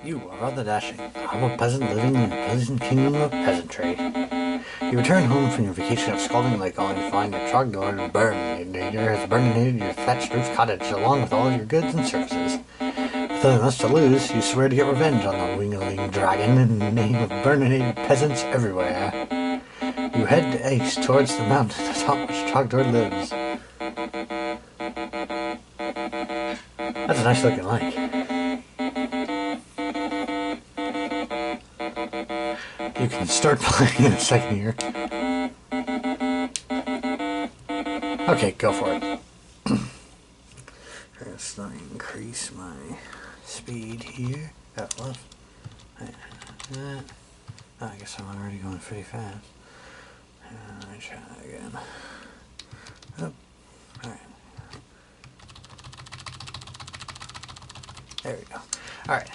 You are rather dashing. I'm a peasant living in the pleasant kingdom of peasantry. You return home from your vacation of Scalding Lake only to find your trogdor Burninator has burninated your thatched roof cottage along with all your goods and services. With nothing else to lose, you swear to get revenge on the wingling dragon in the name of burninated peasants everywhere. You head east towards the mountain atop which Trogdor lives. That's a nice looking lake. You can start playing in a second here. Okay, go for it. Let's increase my speed here. That was. Oh, I guess I'm already going pretty fast. Let me try again. Oh, alright. There we go. Alright.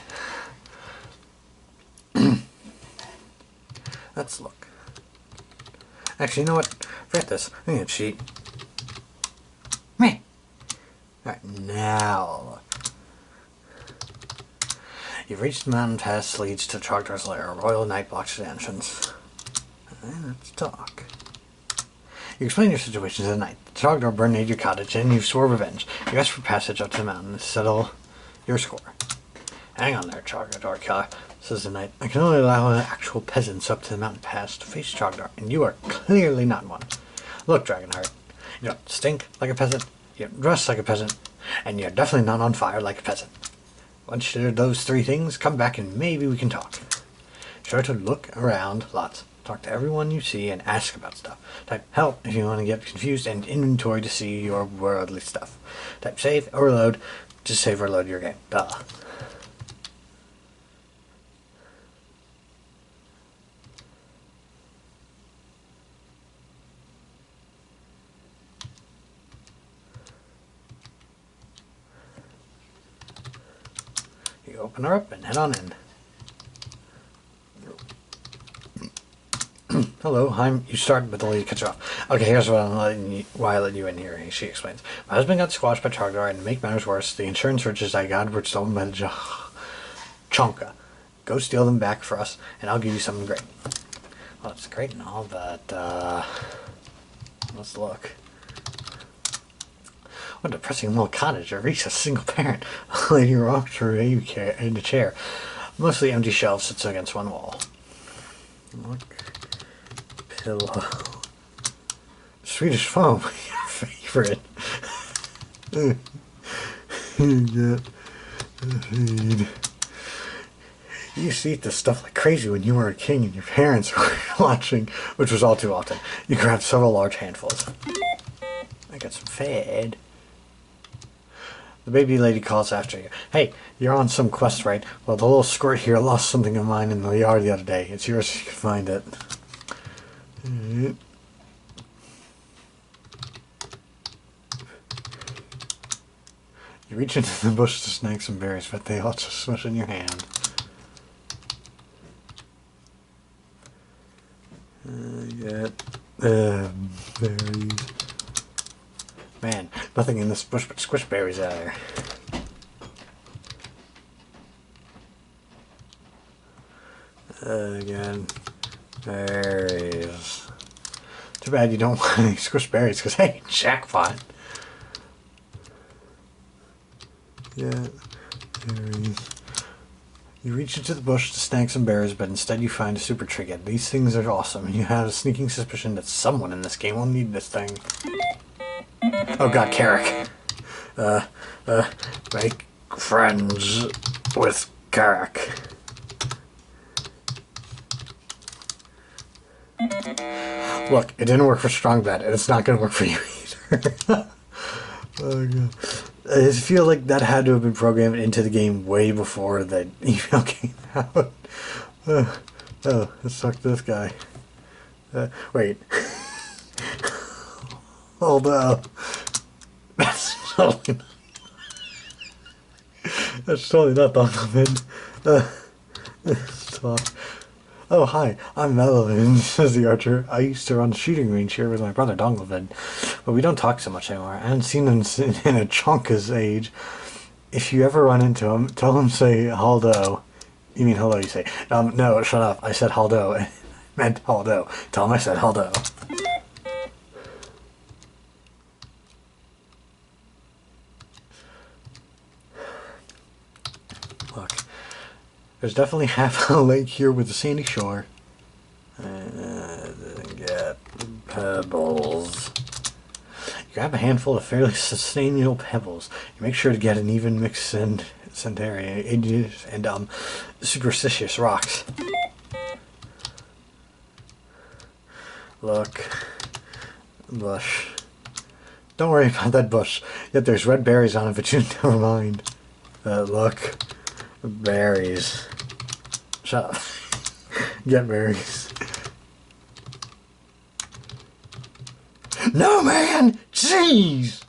Let's look. Actually, you know what? Forget this. I'm gonna cheat. Meh. Alright, now. You've reached the mountain pass leads to Trogdor's lair. A royal knight blocks the entrance. Let's talk. You explain your situation to the knight. The Trogdor burned your cottage and you swore revenge. You ask for passage up to the mountain to settle your score. Hang on there, Trogdor killer, says the knight. I can only allow actual peasants up to the mountain pass to face Trogdor, and you are clearly not one. Look, Dragonheart, you don't stink like a peasant, you don't dress like a peasant, and you're definitely not on fire like a peasant. Once you do those three things, come back and maybe we can talk. Sure to look around lots. Talk to everyone you see and ask about stuff. Type help if you want to get confused and inventory to see your worldly stuff. Type save or load to save or load your game. Duh. You open her up and head on in. Hello, you start, but the lady cuts you off. Okay, here's why I let you in here, she explains. My husband got squashed by Trogdor, and to make matters worse, the insurance riches I got were stolen by the Chonka. Go steal them back for us, and I'll give you something great. Well, it's great and all, but, let's look. What a depressing little cottage. I reached a single parent. A lady rocked her baby in a chair. Mostly empty shelves sits against one wall. Look. Pillow. Swedish foam, your favorite. You used to eat this stuff like crazy when you were a king and your parents were watching, which was all too often. You grabbed several large handfuls. I got some fed. The baby lady calls after you. Hey, you're on some quest, right? Well, the little squirt here lost something of mine in the yard the other day. It's yours if you can find it. You reach into the bush to snag some berries, but they also smush in your hand. Berries. Man, nothing in this bush but squish berries out there. Again. Berries. Too bad you don't want any squish berries, because hey, jackpot. Yeah, berries. You reach into the bush to snag some berries, but instead you find a super trinket. These things are awesome, and you have a sneaking suspicion that someone in this game will need this thing. Oh god, Carrick. Make friends with Carrick. Look, it didn't work for Strongbad, and it's not going to work for you either. Oh god. I feel like that had to have been programmed into the game way before the email came out. Oh, let's talk to this guy. Wait. Hold up. That's totally not, that's totally not Dongovan. Stop. Oh, hi, I'm Melvin, says the archer. I used to run the shooting range here with my brother Dongovan, but we don't talk so much anymore. I haven't seen him in a chonka's age. If you ever run into him, tell him say Haldo. You mean hello, you say. No, shut up. I said haldo. I meant haldo. Tell him I said haldo. Look. There's definitely half a lake here with a sandy shore. Get pebbles. You grab a handful of fairly sustainable pebbles. You make sure to get an even mix and superstitious rocks. Look. Bush. Don't worry about that bush. Yet there's red berries on it, but you never mind. Look. Berries. Shut up. Get berries. No, man! Jeez!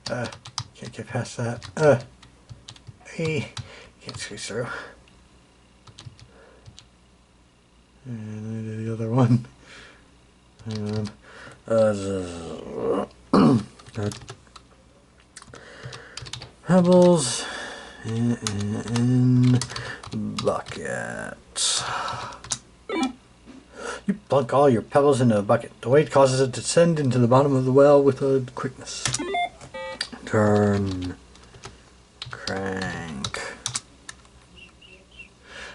Can't get past that. Hey, can't squeeze through. And the other one. Hang on. Pebbles in bucket. You plunk all your pebbles into a bucket. The weight causes it to descend into the bottom of the well with a quickness. Turn. Crank.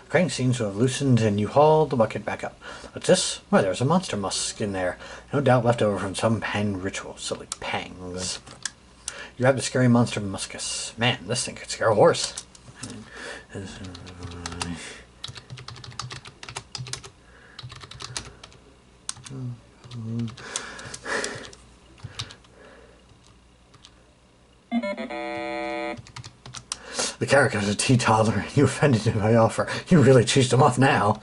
The crank seems to have loosened and you haul the bucket back up. What's this? Why, there's a monster musk in there. No doubt left over from some pan ritual. Silly pangs. You grab the scary monster muskus. Man, this thing could scare a horse. The character's a teetotaler and you offended him by offer. You really cheesed him off now.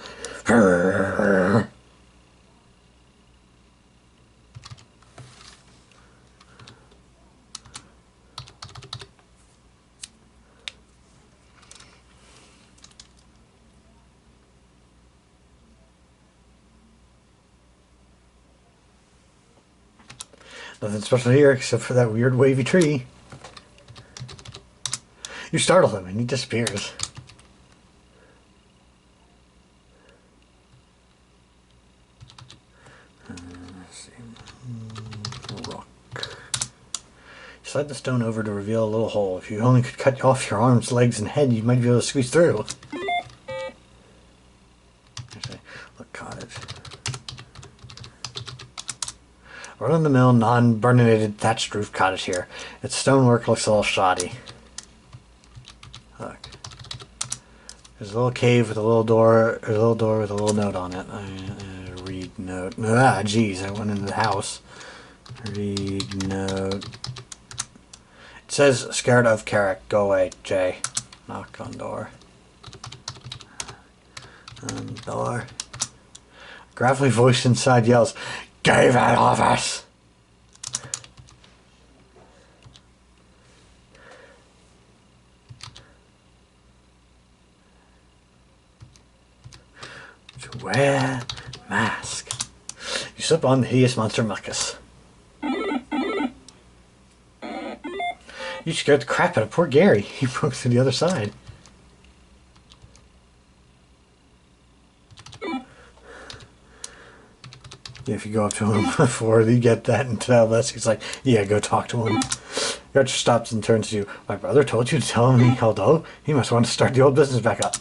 Nothing special here except for that weird wavy tree. You startle him and he disappears. Rock. Slide the stone over to reveal a little hole. If you only could cut off your arms, legs, and head, you might be able to squeeze through. Look, cottage. Run-of-the-mill, non-burninated thatched roof cottage here. Its stonework looks a little shoddy. Look. There's a little cave with a little door, with a little note on it. Read note. Ah, jeez, I went into the house. Read note. It says, scared of Carrick. Go away, Jay. Knock on door. Door. Gravelly voice inside yells, "Gave it office!" To wear mask. You slip on the hideous monster mucus. You scared the crap out of poor Gary. He broke to the other side. If you go up to him before you get that and tell this, he's like, yeah, go talk to him. The archer stops and turns to you. My brother told you to tell him he held out. He must want to start the old business back up.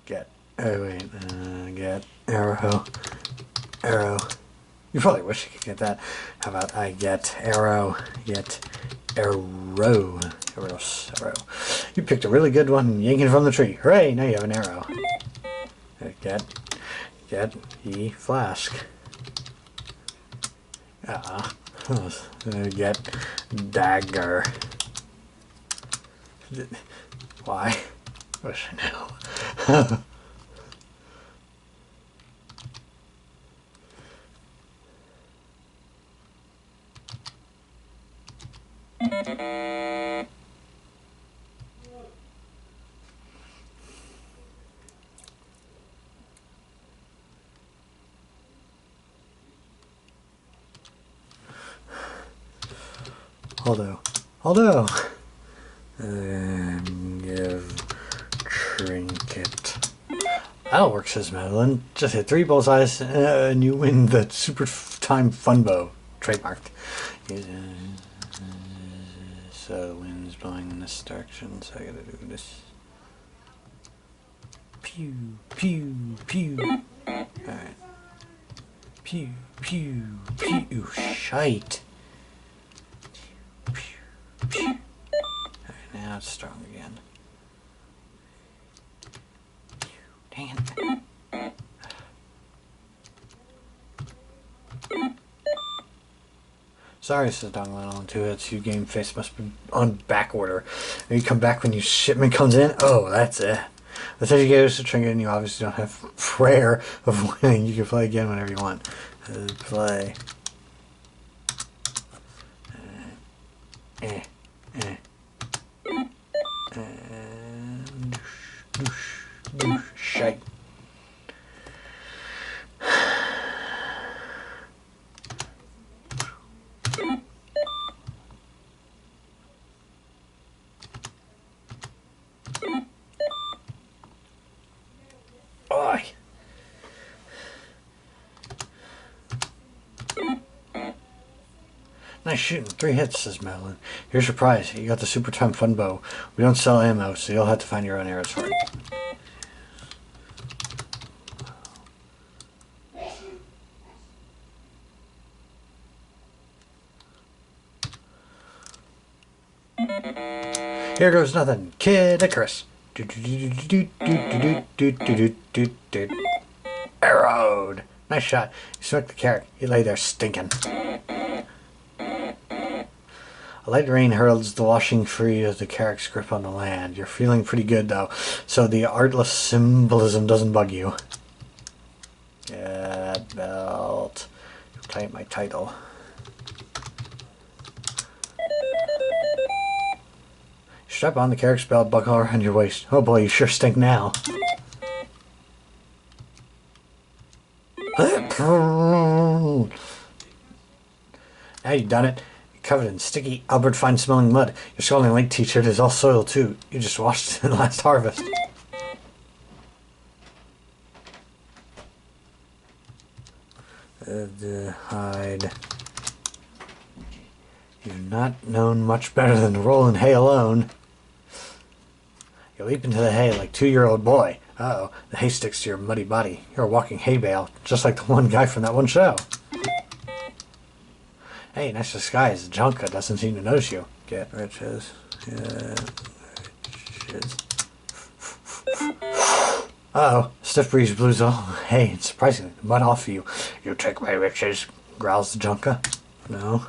Get arrow. You probably wish you could get that. How about I get arrow, arrow. You picked a really good one, yanking from the tree. Hooray, now you have an arrow. Get ye flask. Get dagger. Why? Wish I knew. Although. Give trinket. That'll work, says Madeline. Just hit 3 bullseyes and you win the Super Time Fun Bow. Trademarked. So the wind's blowing in this direction, so I gotta do this. Pew, pew, pew. Alright. Pew, pew, pew. Shite. Pew, pew. Alright, now it's strong again. Dang it. Sorry, says Donglin on 2 hits. You game face must be on back order. And you come back when your shipment comes in? Oh, that's it. That's how you get us to trinket, and you obviously don't have prayer of winning. You can play again whenever you want. Play. And shite. Oi. Nice shooting. 3 hits, says Madeline. Here's your prize. You got the Super Time Fun Bow. We don't sell ammo, so you'll have to find your own arrows for it. Here goes nothing. Kid Icarus. Arrowed. Nice shot. You smacked the carrot. He lay there stinking. A light rain heralds the washing free of the carrot's grip on the land. You're feeling pretty good though, so the artless symbolism doesn't bug you. Get belt. Type my title. Strap on the carrot's belt, buckle around your waist. Oh boy, you sure stink now. Now you've done it. You're covered in sticky, Albert Fine smelling mud. Your Scalding Lake t-shirt is all soiled too. You just washed it in the last harvest. Hide. You've not known much better than to roll in hay alone. You leap into the hay like 2-year-old boy. Uh-oh, the hay sticks to your muddy body. You're a walking hay bale, just like the one guy from that one show. Hey, nice disguise. Jonka doesn't seem to notice you. Get riches. Get riches. Uh-oh, stiff breeze blows all hay and surprisingly, the mud off you. You take my riches, growls the Jonka. No.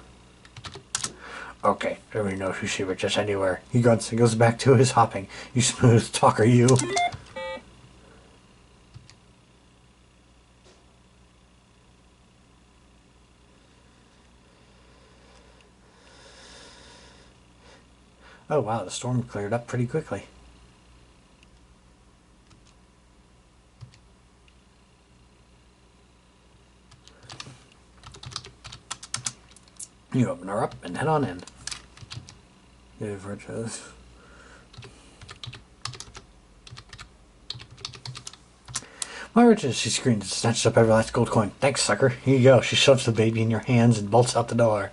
Okay, everybody knows you see riches anywhere. He grunts and goes back to his hopping. You smooth talker, you. Oh wow, the storm cleared up pretty quickly. You open her up and head on in. Give riches. My riches, she screamed and snatched up every last gold coin. Thanks, sucker. Here you go. She shoves the baby in your hands and bolts out the door.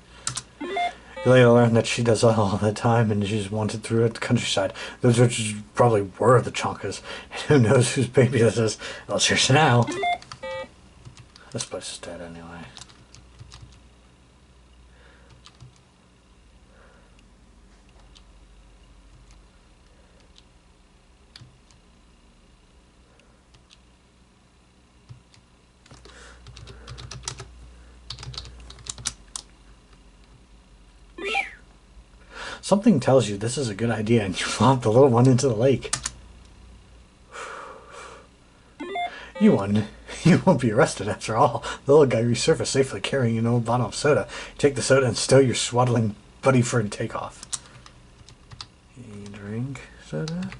You later learn that she does all the time and she's wanted through the countryside. Those riches probably were the Chonkas. And who knows whose baby this is? Well, cheers now. This place is dead anyway. Something tells you this is a good idea and you flop the little one into the lake. You won. You won't be arrested after all. The little guy resurfaced safely carrying an old bottle of soda. Take the soda and stow your swaddling buddy for a takeoff. You drink soda?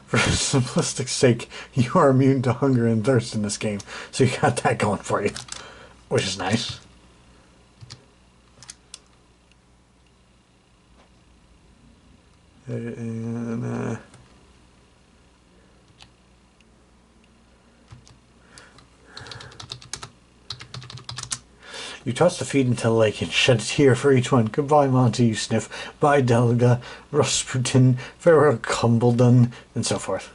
For simplistic sake, you are immune to hunger and thirst in this game, so you got that going for you, which is nice. And, you toss the feed into the lake and shed a tear for each one. Goodbye, Monty, you sniff. Bye, Delga, Rasputin, Farewell, Cumbledon, and so forth.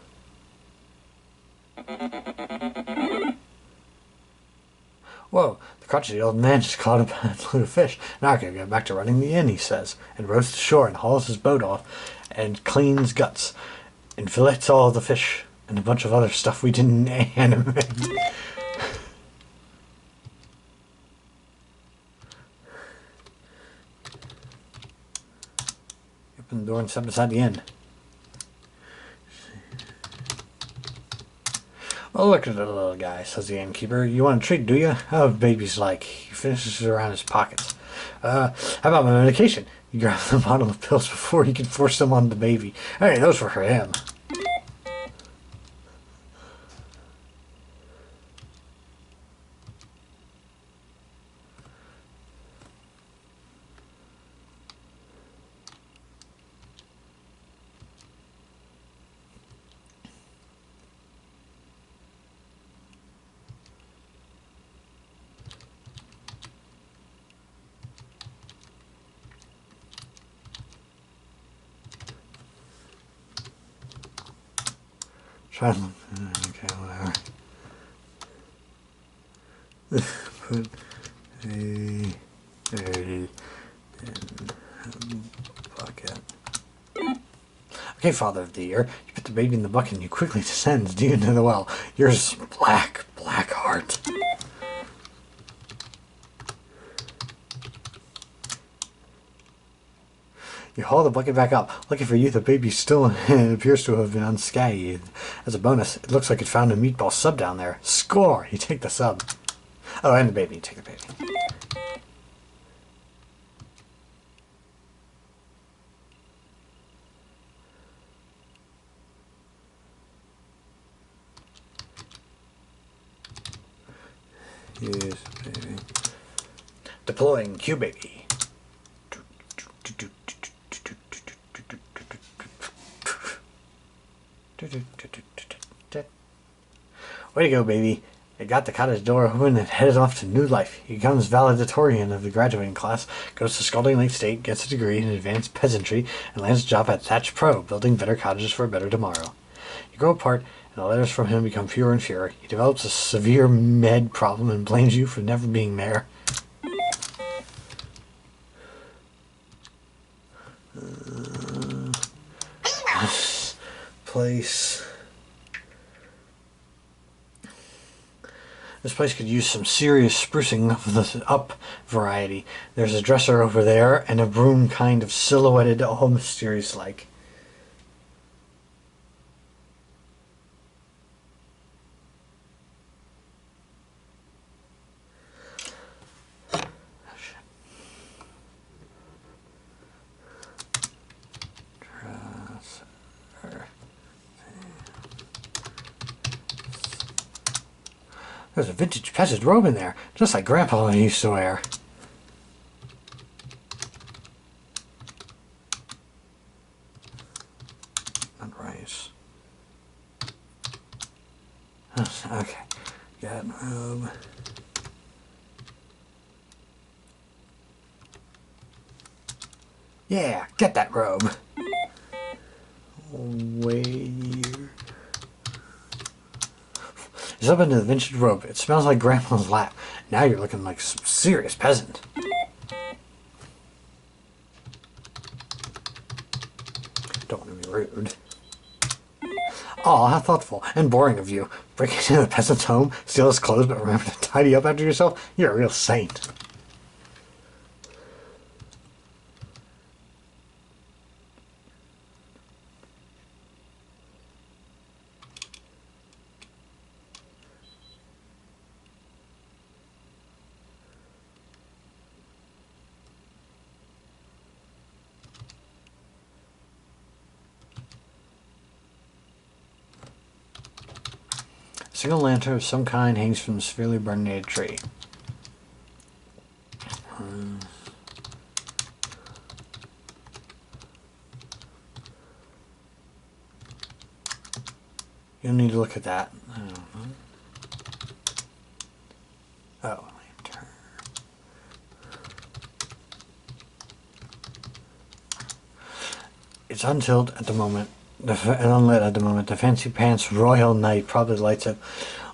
Whoa, the crotchety old man just caught a bad load of fish. Now I can get back to running the inn, he says, and rows to shore and hauls his boat off and cleans guts and fillets all the fish and a bunch of other stuff we didn't animate. Open the door and step inside the inn. Well, look at the little guy, says the innkeeper. You want a treat, do you? Oh, baby's like. He finishes around his pockets. How about my medication? You grab the bottle of pills before you can force them on the baby. Hey, those were for him. Try to look. Okay, whatever. Put a dirty in a bucket. Okay, Father of the Year. You put the baby in the bucket and you quickly descend deep into the well. Yours black, black heart. You haul the bucket back up. Lucky for you, the baby still appears to have been unscathed. As a bonus, it looks like it found a meatball sub down there. Score! You take the sub. Oh, and the baby. You take the baby. Yes, baby. Deploying Q baby. Way to go, baby. It got the cottage door open and headed off to new life. He becomes valedictorian of the graduating class, goes to Scalding Lake State, gets a degree in advanced peasantry, and lands a job at Thatch Pro, building better cottages for a better tomorrow. You grow apart, and the letters from him become fewer and fewer. He develops a severe med problem and blames you for never being mayor. This place... This place could use some serious sprucing of the up variety. There's a dresser over there and a broom kind of silhouetted, all mysterious like. There's a vintage peasant robe in there, just like Grandpa used to wear. Not rice. Okay, got robe. Yeah, get that robe. Wait. It's up into the vintage robe. It smells like Grandma's lap. Now you're looking like some serious peasant. Don't want to be rude. Aw, how thoughtful and boring of you. Break into the peasant's home, steal his clothes, but remember to tidy up after yourself? You're a real saint. A single lantern of some kind hangs from a severely burned tree. You don't need to look at that. I don't know. Oh, lantern. It's unlit at the moment. The fancy pants Royal Knight probably lights up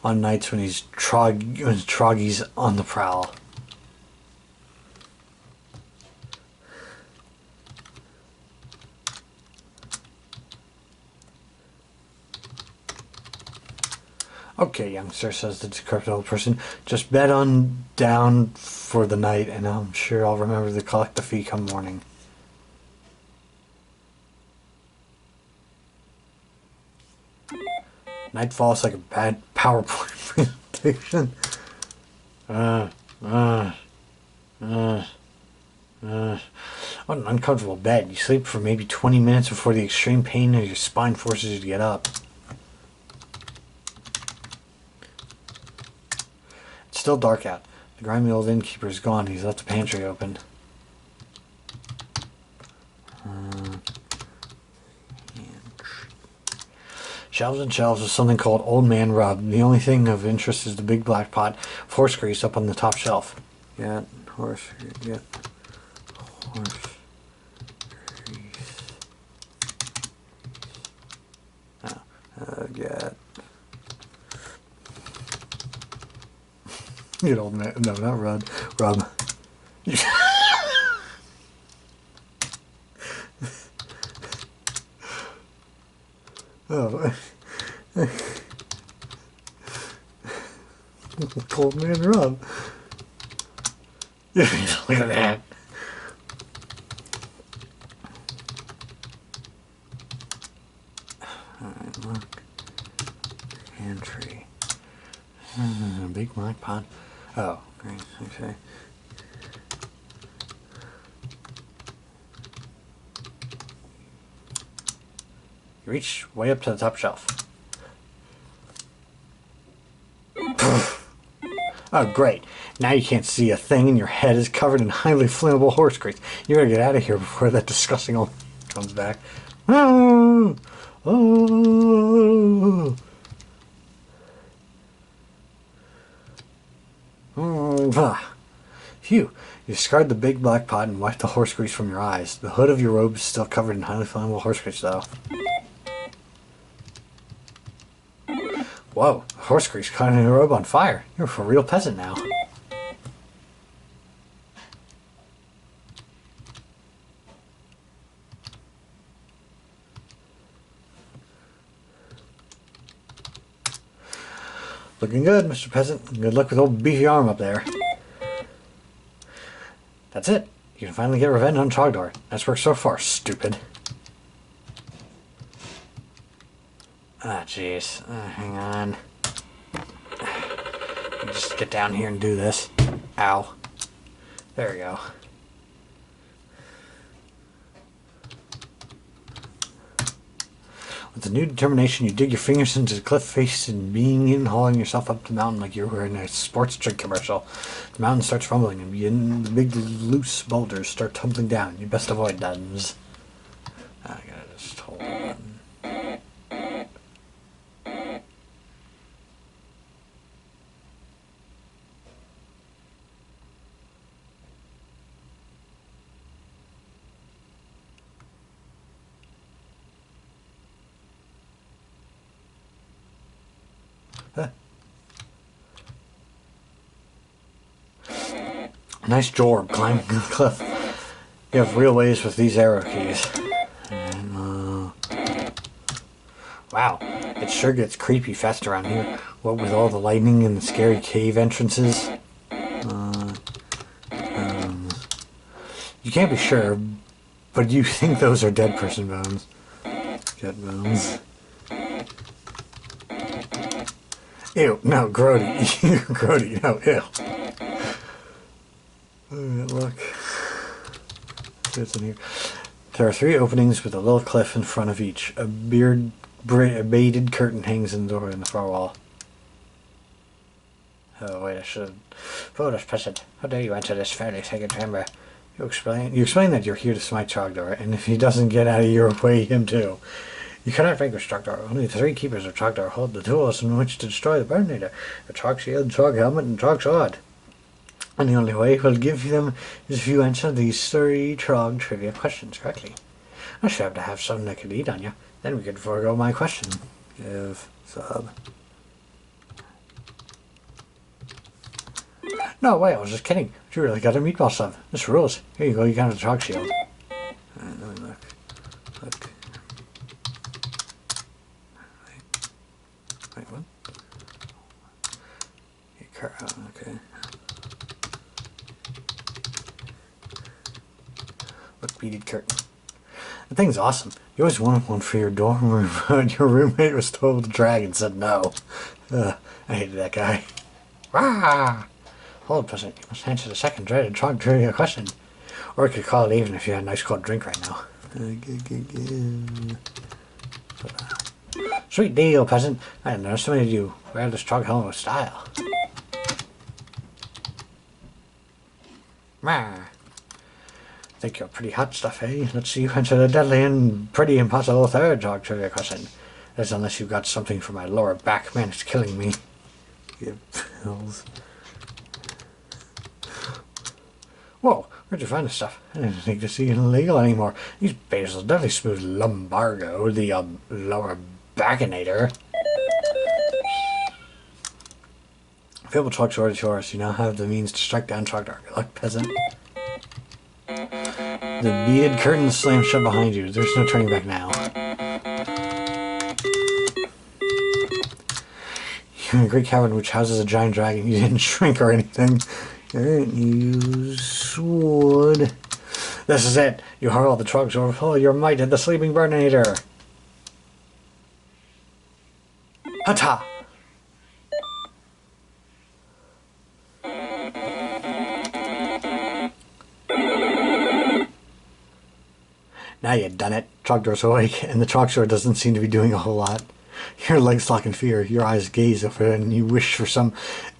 on nights when he's Troggy's on the prowl. Okay, youngster, says the decrepit old person. Just bed on down for the night, and I'm sure I'll remember to collect the fee come morning. Nightfall is like a bad PowerPoint presentation. What an uncomfortable bed. You sleep for maybe 20 minutes before the extreme pain of your spine forces you to get up. It's still dark out. The grimy old innkeeper is gone. He's left the pantry open. Shelves and shelves of something called Old Man Rub. The only thing of interest is the big black pot of horse grease up on the top shelf. Get horse grease. Get Old Man. No, not Rub. Rub. Oh. Old Man Rub. Look at that. Alright, look. Pantry. Big black pot. Oh, great. Okay. You reach way up to the top shelf. Oh, great. Now you can't see a thing and your head is covered in highly flammable horse grease. You gotta get out of here before that disgusting old comes back. Oh, oh, oh. Phew. You discard the big black pot and wipe the horse grease from your eyes. The hood of your robe is still covered in highly flammable horse grease, though. Whoa, horse grease caught in your robe on fire. You're a real peasant now. Looking good, Mr. Peasant. Good luck with old beefy arm up there. That's it. You can finally get revenge on Trogdor. That's worked so far, stupid. Ah, jeez. Hang on. Just get down here and do this. Ow. There we go. With a new determination, you dig your fingers into the cliff face and being in hauling yourself up the mountain like you were in a sports drink commercial. The mountain starts rumbling and the big loose boulders start tumbling down. You best avoid duns. I gotta just hold on. Huh. Nice job climbing the cliff. You have real ways with these arrow keys. And, wow, it sure gets creepy fast around here. What with all the lightning and the scary cave entrances. You can't be sure, but you think those are dead person bones. Dead bones. Ew, no, grody. Grody, no, ew. Alright, look. See what's in here. There are 3 openings with a little cliff in front of each. A beaded curtain hangs in the door in the far wall. Oh, wait, I should. Foolish peasant, how dare you enter this fairly sacred chamber? You explain that you're here to smite Trogdor, and if he doesn't get out of your way, him too. You cannot vanquish Trogdor. Only the 3 keepers of Trogdor hold the tools in which to destroy the Burninator. The Trog Shield, Trog Helmet, and Trog Sword. And the only way we'll give them is if you answer these 3 Trog trivia questions correctly. I should have to have something that could eat on you. Then we could forego my question. Give sub. No, wait, I was just kidding. You really got a meatball sub. This rules. Here you go, you got a Trog Shield. Alright, let me look. Look. Wait, what? Okay. Look, beaded curtain. The thing's awesome. You always wanted one for your dorm room, but your roommate was told to drag and said no. I hated that guy. Rah! Hold, President. You must answer the second dreaded Trog trivia question. Or we could call it even if you had a nice cold drink right now. Sweet deal, peasant. I underestimated you. Wear this Trog helmet with style. I think you're pretty hot stuff, eh? Let's see you answer the deadly and pretty impossible third Trog trivia question. That's unless you've got something for my lower back. Man, it's killing me. Give pills. Whoa, where'd you find this stuff? I didn't think this is illegal anymore. These basils deadly smooth lumbargo, the lower backinator. Fable Trog Sword is yours. You now have the means to strike down Trogdor. Good luck, peasant. The beaded curtain slams shut behind you. There's no turning back now. You're in a great cavern which houses a giant dragon. You didn't shrink or anything. Alright, use sword. This is it. You hurl the Trogs over full your might at the sleeping Burninator. Hata! Now you've done it. Trogdor's awake, and the Trog Sword doesn't seem to be doing a whole lot. Your legs lock in fear, your eyes gaze over it, and you wish for some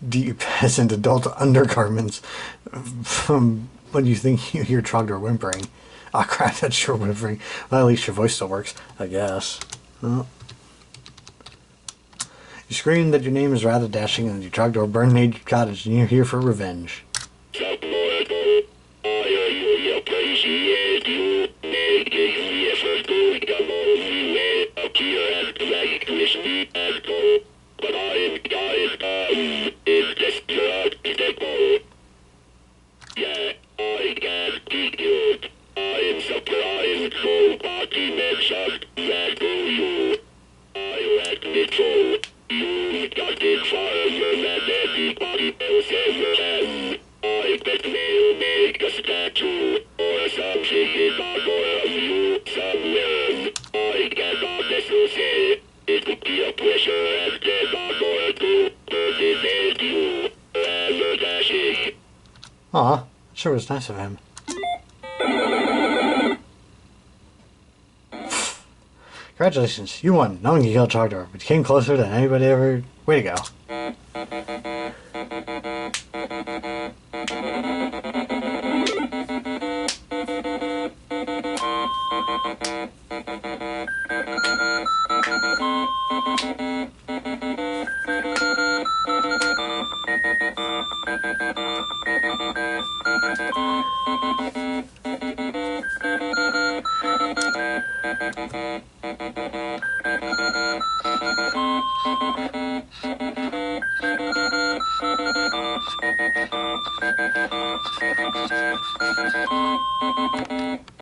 deep peasant adult undergarments from when you think you hear Trogdor whimpering. Ah, crap, that's your whimpering. Well, at least your voice still works, I guess. Oh. You scream that your name is rather dashing and your Trogdor burned your cottage and you're here for revenge. Aw, sure was nice of him. Congratulations, you won. No one can kill Trogdor, but you came closer than anybody ever. Way to go.